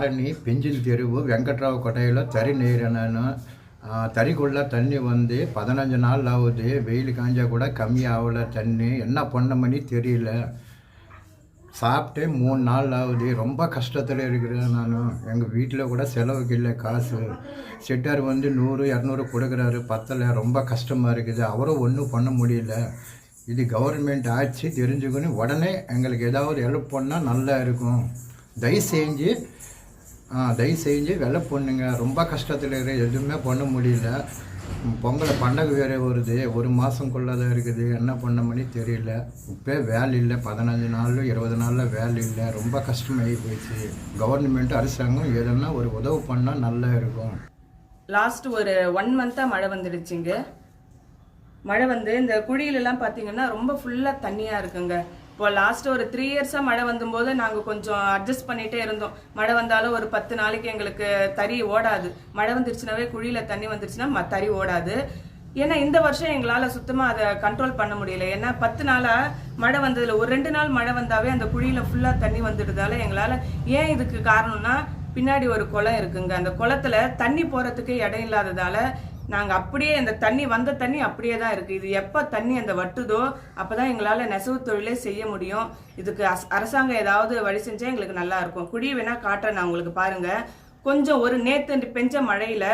ஆரணி பெஞ்சில் தெருவு வெங்கட்ராவ் கொட்டையில் தறி நெய்கிறேன் நான். தறிக்குள்ளே தண்ணி வந்து 15 நாள் ஆகுது. வெயில் காஞ்சா கூட கம்மியாகல தண்ணி. என்ன பண்ண தெரியல. சாப்பிட்டே 3 நாள் ஆகுது. ரொம்ப கஷ்டத்தில் இருக்கிறேன் நான். எங்கள் வீட்டில் கூட செலவுக்கு இல்லை காசு. செட்டார் வந்து 100-200 கொடுக்குறாரு, பத்தலை. ரொம்ப கஷ்டமாக இருக்குது. அவரும் ஒன்றும் பண்ண முடியல. இது கவர்மெண்ட் ஆட்சி தெரிஞ்சுக்கணும். உடனே எங்களுக்கு ஏதாவது ஹெல்ப் பண்ணால் நல்லா இருக்கும். தயவு செஞ்சு வெலை பண்ணுங்க. ரொம்ப கஷ்டத்தில் இருக்குது. எதுவுமே பண்ண முடியல. பொங்கலை பண்டகை வேறு வருது. 1 மாதம்குள்ளே தான் இருக்குது. என்ன பண்ண தெரியல. இப்போ வேலை இல்லை. 15 நாள் 20 நாளில் வேலை இல்லை. ரொம்ப கஷ்டமாகி போயிடுச்சு. கவர்மெண்ட் அரசாங்கம் எதனா ஒரு உதவி பண்ணால் நல்லா இருக்கும். லாஸ்ட் ஒரு 1 மந்த்தாக மழை வந்துடுச்சுங்க. மழை வந்து இந்த குழியிலலாம் பார்த்தீங்கன்னா ரொம்ப ஃபுல்லாக தண்ணியாக இருக்குங்க. இப்போ லாஸ்ட் ஒரு 3 இயர்ஸாக மழை வந்தபோது நாங்கள் கொஞ்சம் அட்ஜஸ்ட் பண்ணிகிட்டே இருந்தோம். மழை வந்தாலும் ஒரு 10 நாளைக்கு எங்களுக்கு தறி ஓடாது. மழை வந்துருச்சுனாவே குழியில் தண்ணி வந்துருச்சுன்னா தறி ஓடாது. ஏன்னா இந்த வருஷம் எங்களால் சுத்தமாக அதை கண்ட்ரோல் பண்ண முடியல. ஏன்னா 10 நாளாக மழை வந்ததில் ஒரு 2 நாள் மழை வந்தாவே அந்த குழியில் ஃபுல்லாக தண்ணி வந்துடுறதால எங்களால். ஏன் இதுக்கு காரணம்னா பின்னாடி ஒரு குளம் இருக்குங்க. அந்த குளத்துல தண்ணி போகிறதுக்கு இடம் இல்லாததால நாங்கள் அப்படியே அந்த தண்ணி வந்த தண்ணி அப்படியே தான் இருக்குது. இது எப்போ தண்ணி அந்த வட்டுதோ அப்போ தான் எங்களால் நெசவு தொழிலே செய்ய முடியும். இதுக்கு அரசாங்கம் ஏதாவது வழி செஞ்சால் எங்களுக்கு நல்லா இருக்கும். குழி வேணால் காட்டுறேன் நான் உங்களுக்கு பாருங்கள். கொஞ்சம் ஒரு நேற்று பெஞ்ச மழையில்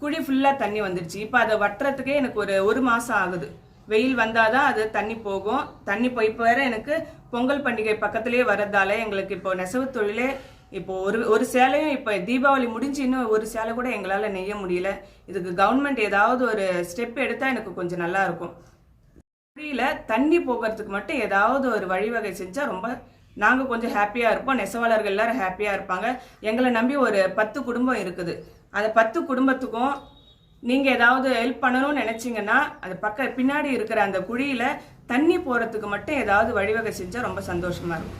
குழி ஃபுல்லாக தண்ணி வந்துடுச்சு. இப்போ அதை வட்டுறதுக்கே எனக்கு ஒரு மாதம் ஆகுது. வெயில் வந்தால் தான் அது தண்ணி போகும். தண்ணி போய் இப்போ வேற எனக்கு பொங்கல் பண்டிகை பக்கத்துலேயே வர்றதால எங்களுக்கு இப்போ நெசவு தொழிலே இப்போ ஒரு சேலையும் இப்போ தீபாவளி முடிஞ்சு இன்னும் ஒரு சேலை கூட எங்களால் நெய்ய முடியல. இதுக்கு கவர்மெண்ட் ஏதாவது ஒரு ஸ்டெப் எடுத்தால் எனக்கு கொஞ்சம் நல்லா இருக்கும். குழியில தண்ணி போகிறதுக்கு மட்டும் ஏதாவது ஒரு வழிவகை செஞ்சால் ரொம்ப நாங்கள் கொஞ்சம் ஹாப்பியாக இருப்போம். நெசவாளர்கள் எல்லாரும் ஹாப்பியாக இருப்பாங்க. எங்களை நம்பி ஒரு 10 குடும்பம் இருக்குது. அந்த 10 குடும்பத்துக்கும் நீங்கள் ஏதாவது ஹெல்ப் பண்ணணும்னு நினச்சிங்கன்னா அது பின்னாடி இருக்கிற அந்த குழியில் தண்ணி போகிறதுக்கு மட்டும் ஏதாவது வழிவகை செஞ்சால் ரொம்ப சந்தோஷமாக இருக்கும்.